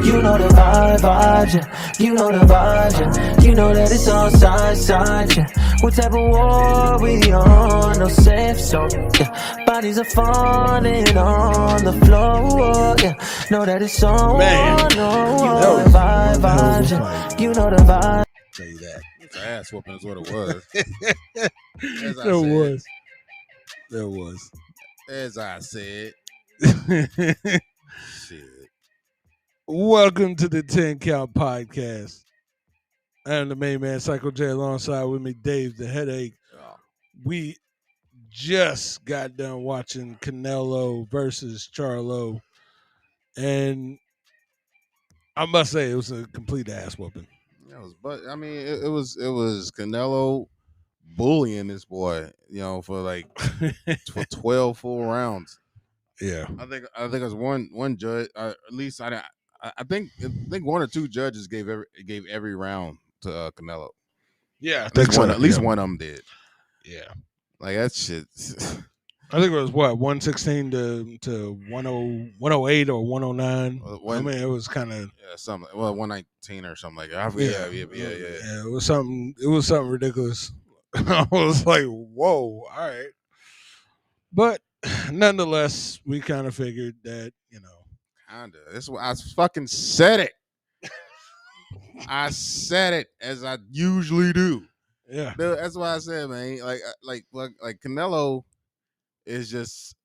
You know the vibes, yeah. You know the vibes, yeah. You know that it's all side, yeah. What type of war we on? No safe zone, yeah. Bodies are falling on the floor, yeah. Know that it's on, Man, you know the vibes, yeah. You know the vibes. Tell you that. It's an ass whooping is what it was. As I There said. was. There was. As I said. Shit. Welcome to the 10 Count Podcast. I'm the main man, Psycho J, alongside with me, Dave the Headache. Oh. We just got done watching Canelo versus Charlo, and I must say it was a complete ass whooping. But I mean, it was Canelo bullying this boy, for 12 full rounds. Yeah, I think it was one judge, at least I think one or two judges gave every round to Canelo. Yeah, at least one of them did. Yeah, like that shit. I think it was 116 to 108 or 109. I mean, it was kind of something. Well, 119 or something like that. Yeah. It was something ridiculous. I was like, whoa, all right. But nonetheless, we kind of figured that, Kinda. This is what I fucking said it. I said it as I usually do. Yeah. That's why I said, man. Like Canelo is just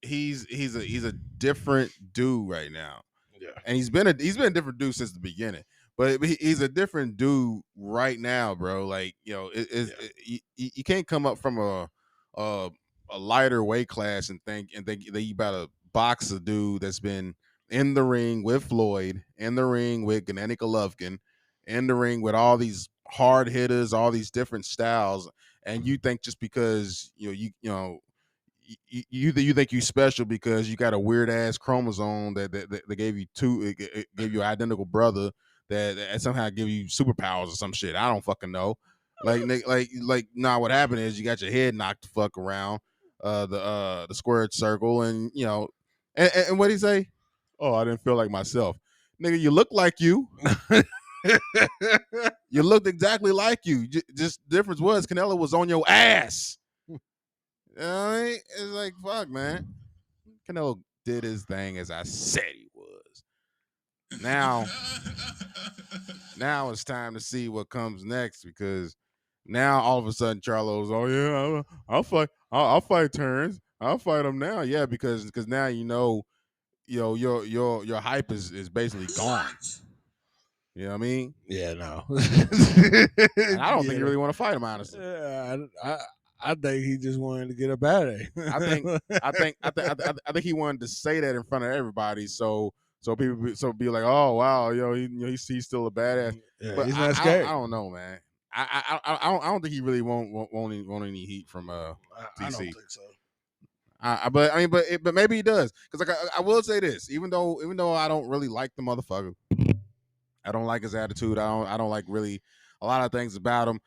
he's a different dude right now. Yeah. And he's been a different dude since the beginning. But he's a different dude right now, bro. Like, you can't come up from a lighter weight class and think that you about to box a dude that's been in the ring with Floyd, in the ring with Gennady Golovkin, in the ring with all these hard hitters, all these different styles, and you think just because you think you special because you got a weird ass chromosome that gave you gave you an identical brother that somehow give you superpowers or some shit. I don't fucking know. Nah. What happened is you got your head knocked the fuck around the squared circle, and and what did he say? Oh, I didn't feel like myself, nigga. You look like you. You looked exactly like you. Just difference was Canelo was on your ass. It's like, fuck, man. Canelo did his thing as I said he was. Now it's time to see what comes next, because now all of a sudden Charlo's, oh yeah, I'll fight Terrence. I'll fight him now. Yeah, because now your hype is basically gone. You know what I mean? Yeah, no. And I don't think you really want to fight him, honestly. Yeah, I think he just wanted to get up out of there. I think he wanted to say that in front of everybody, so people be like, oh wow, he's still a badass. Yeah, but he's not scared. I don't know, man. I don't think he really won't any heat from TC. I don't think so. But maybe he does, because I will say this, even though I don't really like the motherfucker, I don't like his attitude. I don't like really a lot of things about him.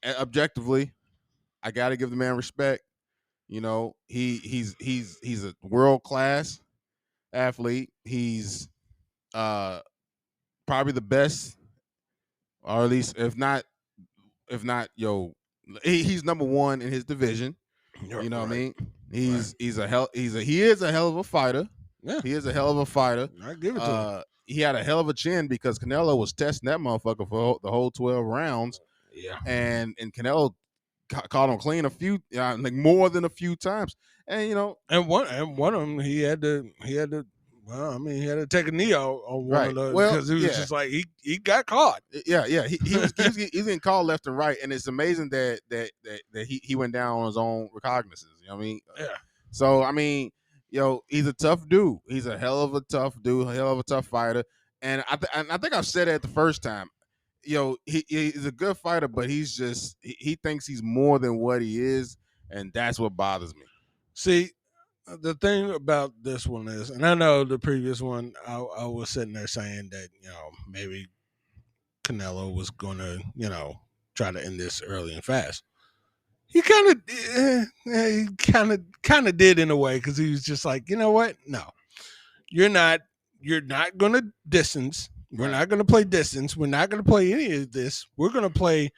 Objectively, I got to give the man respect. He's a world class athlete. He's probably the best, or at least if not, he's number one in his division. You know what I mean? He is a hell of a fighter. Yeah, he is a hell of a fighter. I give it to him. He had a hell of a chin because Canelo was testing that motherfucker for the whole 12 rounds. Yeah, and Canelo caught him clean a few, more than a few times. And one of them he had to. Well, I mean, he had to take a knee on one of those because he was just like he got caught. Yeah. He was getting called left and right, and it's amazing that he went down on his own recognizance. You know what I mean? Yeah. So I mean, he's a tough dude. He's a hell of a tough dude, a hell of a tough fighter. And I think I've said it the first time. He's a good fighter, but he's just he thinks he's more than what he is, and that's what bothers me. See, the thing about this one is, and I know the previous one, I was sitting there saying that maybe Canelo was going to try to end this early and fast. He kind of did in a way, because he was just like, you know what? No, you're not you're not going to distance. We're not going to play distance. We're not going to play any of this. We're going to play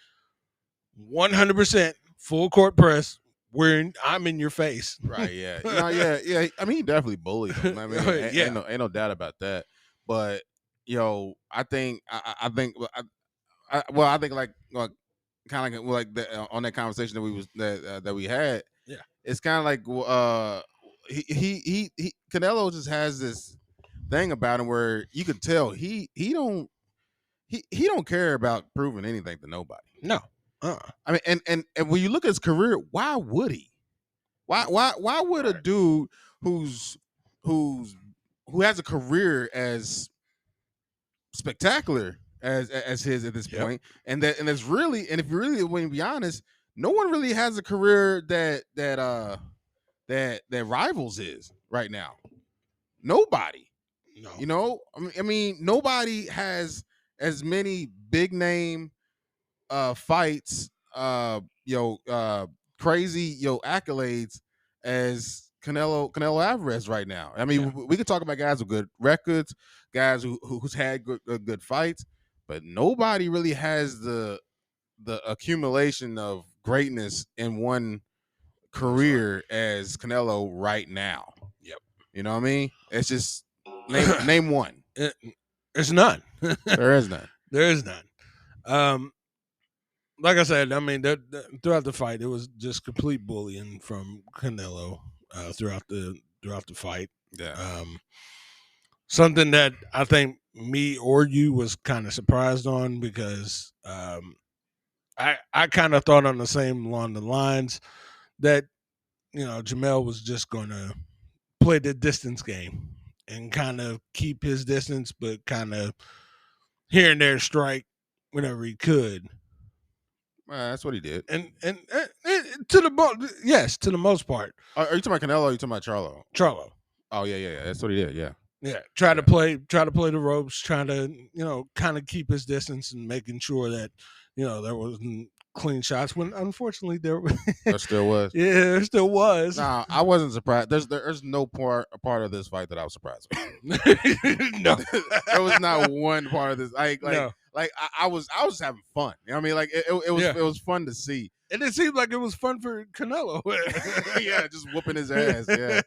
100% full court press. I'm in your face. Right. Yeah. Yeah. I mean, he definitely bullied him. I mean, ain't no doubt about that. But I think I think like kind of like on that conversation that we had. Yeah. It's kind of like he Canelo just has this thing about him where you could tell he don't care about proving anything to nobody. No. I mean, and when you look at his career, why would he? Why would a dude who has a career as spectacular as his at this point, and it's really, and if you really want to be honest, no one really has a career that rivals his right now. Nobody. No. I mean, nobody has as many big name fights, crazy accolades as Canelo Alvarez right now. I mean, we could talk about guys with good records, guys who's had good fights, but nobody really has the accumulation of greatness in one career as Canelo right now. Yep. You know what I mean? It's just name one. There's none. There is none. There is none. Like I said, I mean, throughout the fight, it was just complete bullying from Canelo throughout the fight. Yeah. Something that I think me or you was kind of surprised on, because I kind of thought along the lines that Jermell was just going to play the distance game and kind of keep his distance, but kind of here and there strike whenever he could. That's what he did, and to the most part. Are you talking about Canelo? Or are you talking about Charlo? Charlo. Oh yeah. That's what he did. Yeah. Try to play the ropes, trying to kind of keep his distance and making sure that there wasn't clean shots. When unfortunately there still was. Yeah, there still was. Nah, I wasn't surprised. There's no part of this fight that I was surprised with. No, there was not one part of this. No. Like I was just having fun. You know what I mean? Like it was fun to see. And it seemed like it was fun for Canelo. Yeah, just whooping his ass. Yeah.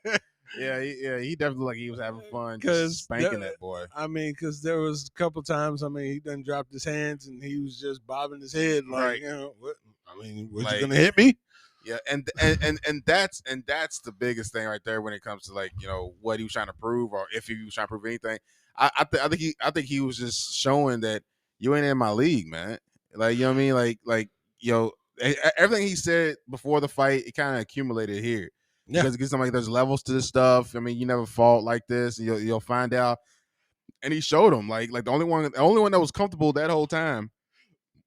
He definitely like he was having fun, just spanking that boy. I mean, because there was a couple times. I mean, he done dropped his hands and he was just bobbing his head like, what? I mean, was you gonna hit me? Yeah, and that's the biggest thing right there when it comes to like what he was trying to prove, or if he was trying to prove anything. I think he was just showing that you ain't in my league, man. Like, you know what I mean? Like everything he said before the fight, it kind of accumulated here. Yeah. Because it gets like there's levels to this stuff. I mean, you never fought like this. And you'll find out. And he showed him like the only one that was comfortable that whole time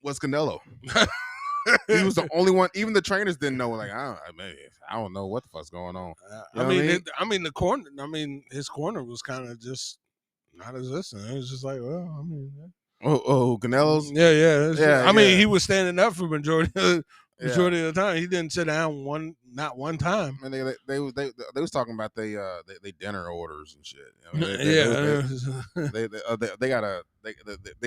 was Canelo. He was the only one. Even the trainers didn't know. Like, I don't know what the fuck's going on. I mean, the corner. I mean, his corner was kind of just not existent. It was just like, well, I mean. Canelo's. Yeah. I mean, he was standing up for majority of the time. He didn't sit down not one time. And they was talking about they dinner orders and shit. They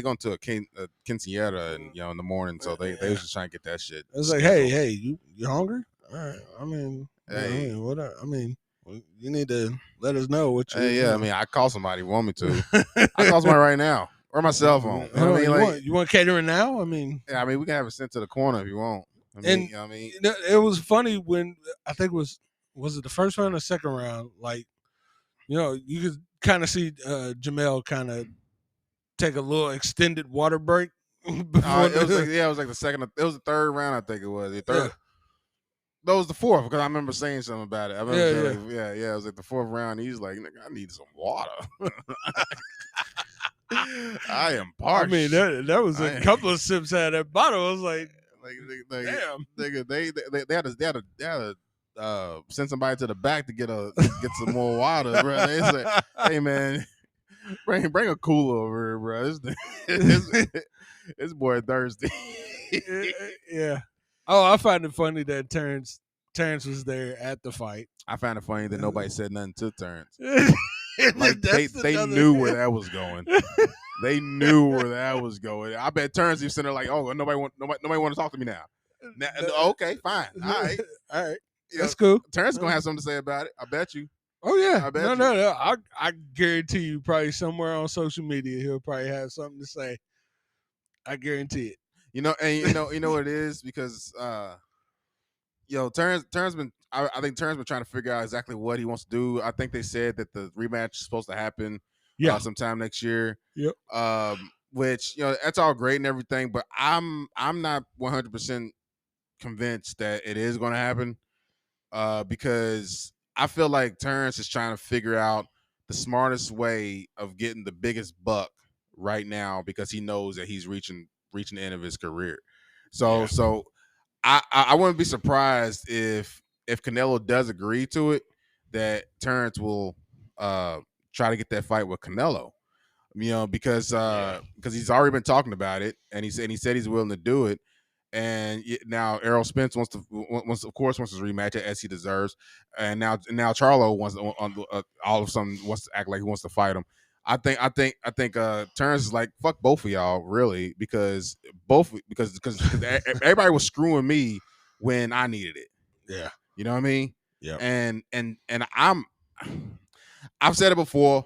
going to a quinceañera and in the morning, so they was just trying to get that shit. I was like, hey, you hungry? All right. I mean, what? I mean, you need to let us know what you. Hey, yeah. I mean, I call somebody. You want me to? I call somebody right now. Or my cell phone. You know what I mean? You want catering now? I mean, yeah. I mean, we can have it sent to the corner if you want. It was funny when I think was it the first round or second round? Like, you could kind of see Jermell kind of take a little extended water break. It was like the second. It was the third round. I think it was the third. That was the fourth, because I remember saying something about it. I remember saying, it was like the fourth round. He's like, "Nigga, I need some water." I am parched. I mean, that was a couple of sips out of that bottle. I was like damn, nigga, they had to send somebody to the back to get some more water, bro. They said, "Hey, man, bring a cooler over here, bro. This boy thirsty." Yeah. Oh, I find it funny that Terrence was there at the fight. I found it funny that nobody said nothing to Terrence. Like they knew where that was going. They knew where that was going. I bet Terrence is sitting there like, oh, nobody want to talk to me now. Okay, fine, all right, That's cool. Terrence is gonna have something to say about it. I bet you. Oh yeah, I bet no. I guarantee you, probably somewhere on social media, he'll probably have something to say. I guarantee it. You know what it is because Terrence been. I think Terrence been trying to figure out exactly what he wants to do. I think they said that the rematch is supposed to happen sometime next year. Yep. Which that's all great and everything, but I'm not 100% convinced that it is going to happen. Because I feel like Terrence is trying to figure out the smartest way of getting the biggest buck right now because he knows that he's reaching the end of his career. So I wouldn't be surprised if Canelo does agree to it, that Terrence will try to get that fight with Canelo. Because he's already been talking about it, and he said he's willing to do it. And now Errol Spence wants his rematch as he deserves, and now Charlo wants all of a sudden wants to act like he wants to fight him. I think Terrence is like, fuck both of y'all, really, because everybody was screwing me when I needed it. Yeah, you know what I mean. Yeah, and I've said it before.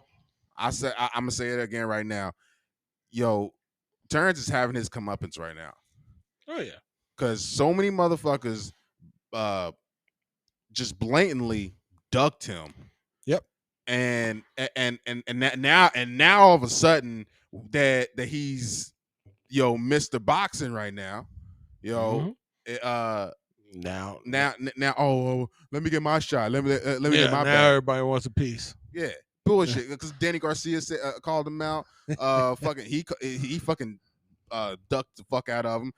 I'm gonna say it again right now. Terrence is having his comeuppance right now. Oh yeah, because so many motherfuckers just blatantly ducked him. Yep. And now all of a sudden that he's Mr. Boxing right now. Now let me get my shot. Let me get my now back. Everybody wants a piece. Yeah. Bullshit. Because Danny Garcia called him out. Fucking he fucking ducked the fuck out of him.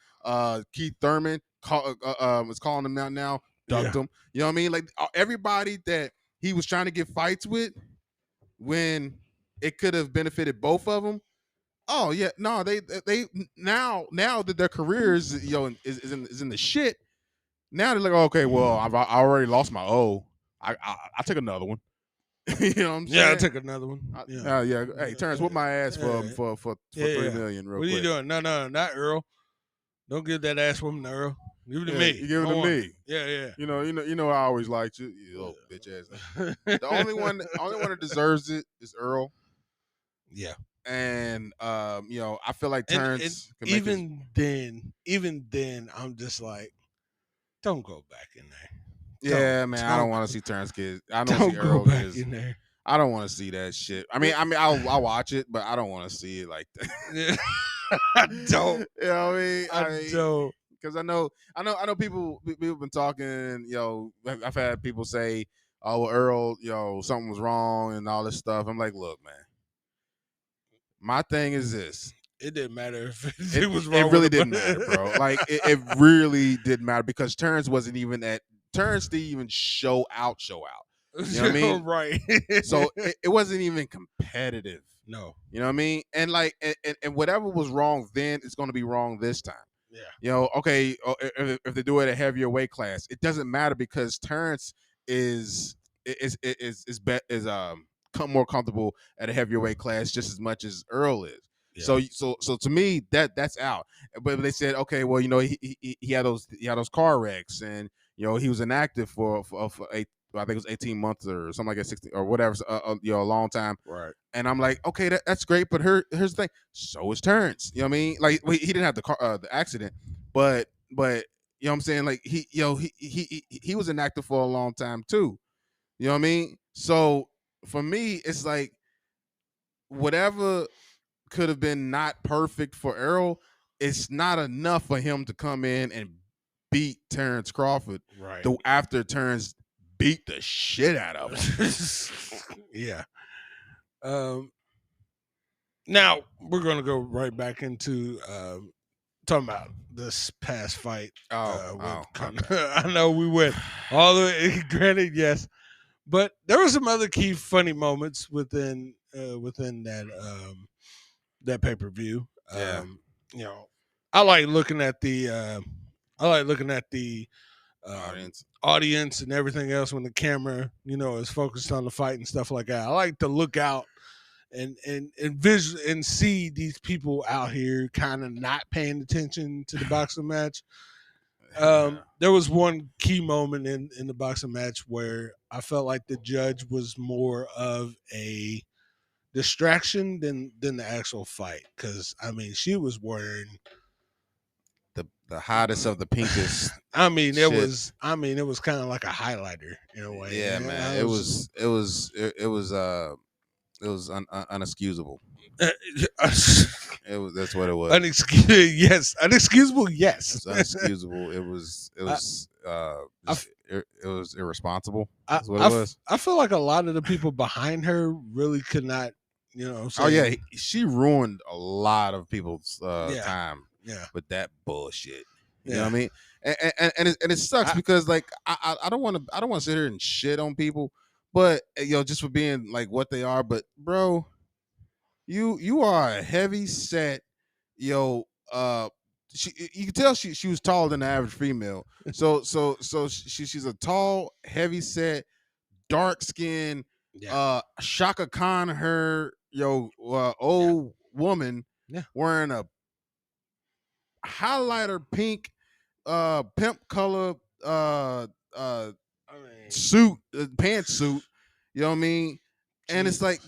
Keith Thurman was calling him out now, ducked him. You know what I mean? Like everybody that he was trying to get fights with, when it could have benefited both of them. Oh yeah, no, they now that their careers is in the shit. Now they're like, okay, well, I already lost my O. I took another one. You know what I'm saying? Yeah, I took another one. Yeah. Hey, Terrence, whoop my ass for $3 million. What are you doing? No, not Earl. Don't give that ass woman to Earl. Give it to me. You give it to me. Yeah. You know, I always liked you, you little bitch ass. The only one that deserves it is Earl. Yeah. And I feel like Terrence. And even then, I'm just like, don't go back in there. Yeah, man, I don't want to see Terrence kids. I don't see go Earl back kids. in there. I don't want to see that shit. I mean, I'll watch it, but I don't want to see it like that. Yeah. I don't. You know what I mean? I don't. Because I know people been talking. I've had people say, "Oh, well, Earl, something was wrong and all this stuff." I'm like, look, man. My thing is this. It didn't matter if it was wrong. It really didn't matter, bro. Like it really didn't matter because Terrence wasn't even at. Terrence didn't even show out. You know what I mean? Right. So it wasn't even competitive. No. You know what I mean? And like, and whatever was wrong then, it's going to be wrong this time. Yeah. Okay, if they do it at heavier weight class, it doesn't matter because Terrence is more comfortable at a heavier weight class just as much as Earl is. Yeah. So to me that's out. But they said, okay, well, he had those car wrecks and he was inactive for I think it was 18 months or something like that, 16 or whatever, a long time. Right. And I'm like, okay, that's great, but here's the thing. So is Terrence. You know what I mean? Like he didn't have the accident, but you know what I'm saying? Like he was inactive for a long time too. You know what I mean? So for me, it's like whatever could have been not perfect for Errol, it's not enough for him to come in and beat Terrence Crawford. Right. After Terrence beat the shit out of him. Yeah. Now we're gonna go right back into talking about this past fight. I know we went all the way. Granted, yes, but there were some other key funny moments within that pay-per-view. Yeah. I like looking at the audience and everything else when the camera, is focused on the fight and stuff like that. I like to look out and and see these people out here kind of not paying attention to the boxing match. There was one key moment in the boxing match where I felt like the judge was more of a distraction than the actual fight, because she was wearing the hottest of the pinkest. it was kind of like a highlighter in a way. Yeah, man. It was unexcusable. That's what it was. Yes, unexcusable. Yes, it's unexcusable. It was irresponsible. That's what it was. I feel like a lot of the people behind her really could not. Oh yeah, she ruined a lot of people's time. Yeah, with that bullshit. You know what I mean? And it sucks because like I don't want to sit here and shit on people, but just for being like what they are. But bro, you are a heavy set, you can tell she was taller than the average female. So she's a tall, heavy set, dark skin, Shaka Khan her old woman wearing a highlighter pink pimp color suit, pantsuit, you know what I mean? And it's like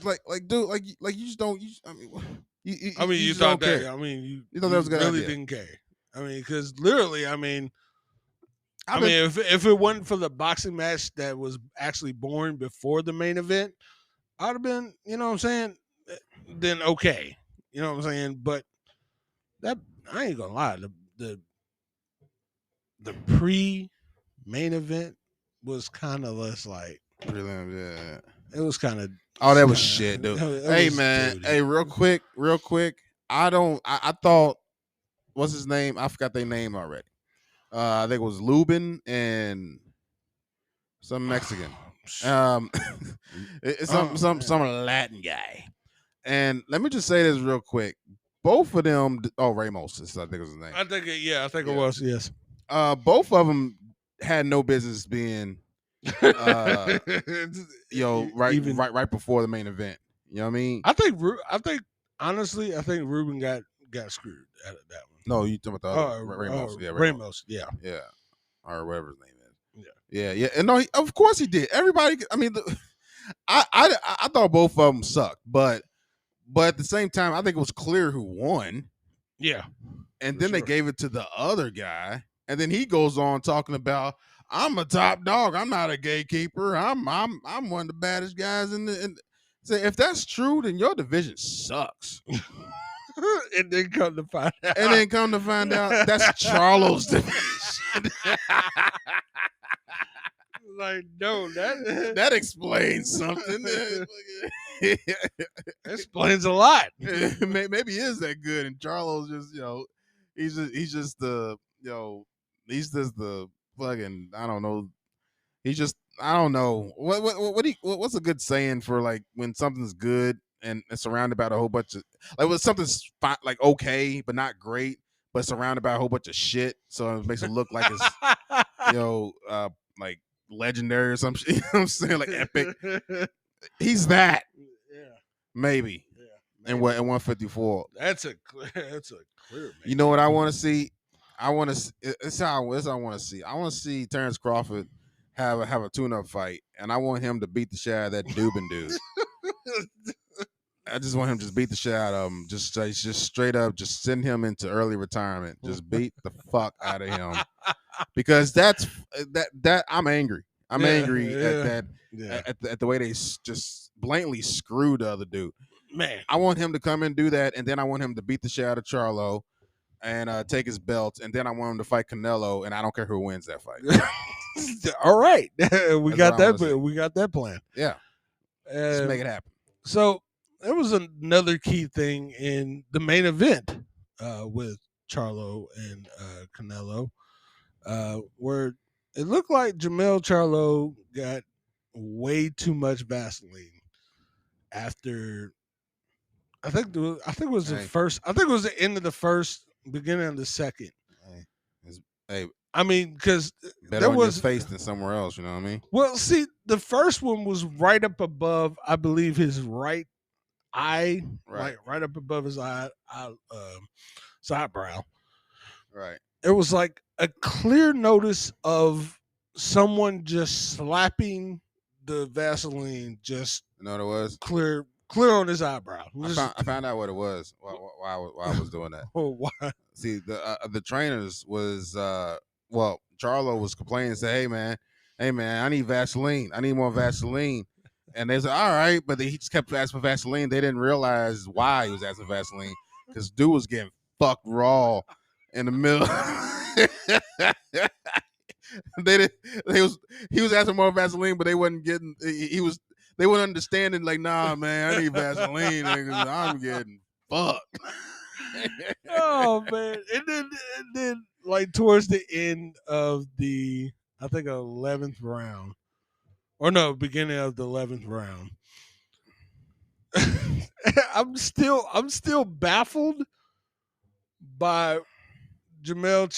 dude, like you just don't you thought that care. you thought that was a good really idea. didn't care. Because literally, if it wasn't for the boxing match that was actually born before the main event, I'd have been, then okay. You know what I'm saying? But that, I ain't gonna lie, the pre-main event was kind of less like Yeah. It was kind of that was shit, dude. Hey man, hey, real quick. I thought, what's his name? I forgot their name already. I think it was Lubin and some Mexican. It's some Latin guy. And let me just say this real quick. Both of them, Ramos, I think was his name. I think it was, yes. Both of them had no business being, right before the main event. You know what I mean? I think honestly, Ruben got screwed out of that one. No, you talking about Ramos? Ramos, yeah, or whatever his name is. Yeah. And no, of course he did. Everybody. I thought both of them sucked, but at the same time, I think it was clear who won. Yeah. And then they gave it to the other guy, and then he goes on talking about, I'm a top dog. I'm not a gatekeeper. I'm one of the baddest guys in the. Say, if that's true, then your division sucks. And then come to find out, that's Charlo's division. Like, no, that explains something. Explains a lot. Maybe he is that good, and Charlo's just he's just the fucking, I don't know. I don't know what's a good saying for like when something's good and it's surrounded by a whole bunch of like when something's like okay but not great but surrounded by a whole bunch of shit, so it makes it look like it's like legendary or some shit. You know what I'm saying, like epic. He's that. Yeah. Maybe. Yeah. And what at 154. That's a clear. Man. You know what I want to see? It's how I want to see. I want to see Terrence Crawford have a tune-up fight, and I want him to beat the shit out of that Dubin dude. I just want him to just beat the shit out of him. Just straight up, just send him into early retirement. Just beat the fuck out of him, because that I'm angry. I'm angry at that at the way they just blatantly screwed the other dude. Man, I want him to come and do that, and then I want him to beat the shit out of Charlo and take his belt, and then I want him to fight Canelo, and I don't care who wins that fight. All right, we got that plan. Yeah, just make it happen. So there was another key thing in the main event with Charlo and Canelo, where it looked like Jermell Charlo got way too much Vaseline after. I think it was the first. I think it was the end of the first, beginning of the second. Hey, I mean, because Better there on was your face than somewhere else. You know what I mean? well, see, the first one was right up above, I believe, his right eye, Right. like right up above his side brow. Right. It was like a clear notice of someone just slapping the Vaseline just You know what it was? clear on his eyebrow. I found out what it was while I was doing that. Oh, why? See, the trainers was well, Charlo was complaining, say, hey man, I need Vaseline. I need more Vaseline. And they said, all right, but he just kept asking for Vaseline. They didn't realize why he was asking for Vaseline because dude was getting fucked raw in the middle. He was asking more Vaseline, but they wasn't getting. They weren't understanding. Like, nah, man, I need Vaseline because I'm getting fucked. Oh man! And then, like towards the end of the, I think 11th round, or no, beginning of the 11th round. I'm still baffled by Jermell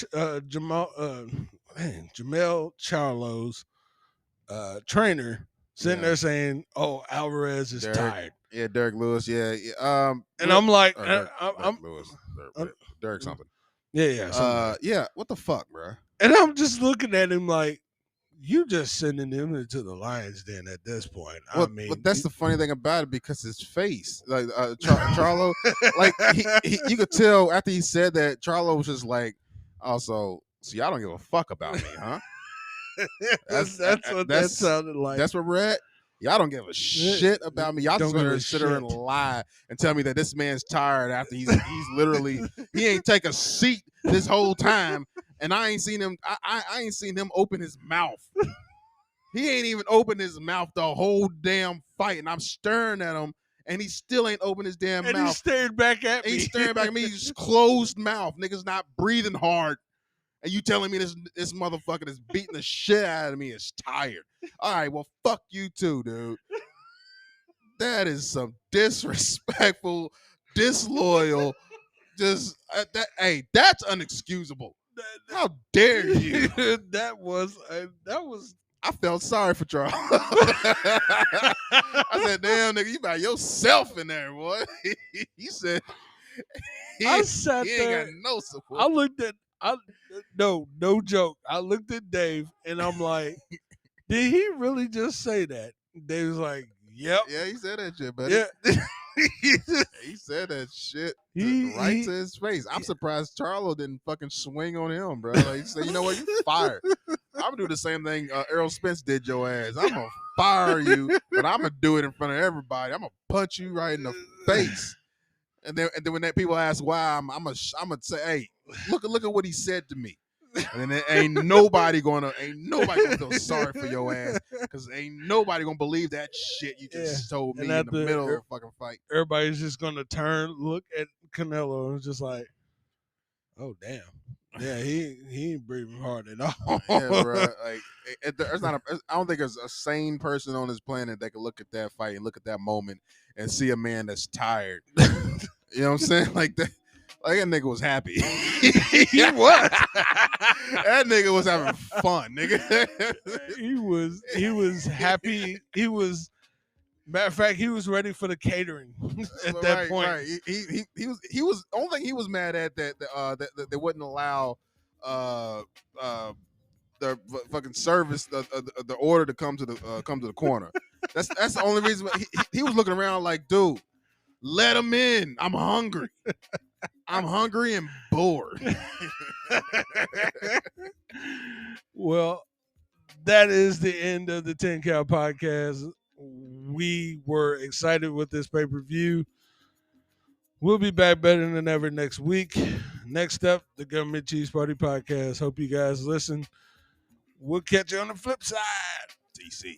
Charlo's trainer sitting there saying, "Oh, Alvarez is tired." Yeah, Derek Lewis. Yeah. And I'm like, Derek Lewis. Derek something. Yeah. Yeah. What the fuck, bro? And I'm just looking at him like, you just sending him into the Lions Den at this point. Well, I mean, but that's the funny thing about it because his face, like Charlo, like you could tell after he said that, Charlo was just like, so y'all don't give a fuck about me, huh? That's what that sounded like. That's what we're at. Y'all don't give a shit about me. Y'all just gonna sit there and lie and tell me that this man's tired after he's literally he ain't take a seat this whole time, and I ain't seen him. I ain't seen him open his mouth. He ain't even opened his mouth the whole damn fight, and I'm staring at him, and he still ain't opened his damn mouth. He's staring back at me. He's staring back at me. He's closed mouth. Nigga's not breathing hard. And you telling me this motherfucker that's beating the shit out of me is tired. All right, well, fuck you too, dude. That is some disrespectful, disloyal, just that's unexcusable. How dare you? That was. I felt sorry for Charles. I said, damn, nigga, you by yourself in there, boy. He said, I sat he there. ain't got no support. I looked at, no joke. I looked at Dave and I'm like, did he really just say that? Dave was like, yep. Yeah, he said that shit, buddy. Yeah. He said that shit right to his face. I'm surprised Charlo didn't fucking swing on him, bro. Like, he said, you know what, you fired. I'm gonna do the same thing Errol Spence did your ass. I'm gonna fire you, but I'm gonna do it in front of everybody. I'm gonna punch you right in the face. And then when that people ask why, I'm gonna say, hey, look at what he said to me. And then ain't nobody gonna feel sorry for your ass because ain't nobody gonna believe that shit you just told me in the middle of a fucking fight. Everybody's just gonna look at Canelo and just like, oh damn, yeah, he ain't breathing hard at all. Yeah, bro. Like there's not I don't think there's a sane person on this planet that can look at that fight and look at that moment and see a man that's tired. You know what I'm saying? Like that. Like that nigga was happy. He was. That nigga was having fun, nigga. He was happy. He was, matter of fact, he was ready for the catering at that point. Right. He was only thing he was mad at that they wouldn't allow the fucking service the order to come to the corner. That's the only reason he was looking around like, dude, let him in. I'm hungry. I'm hungry and bored. Well, that is the end of the 10 Cal podcast. We were excited with this pay-per-view. We'll be back better than ever next week. Next up, the Government Cheese Party podcast. Hope you guys listen. We'll catch you on the flip side. TC.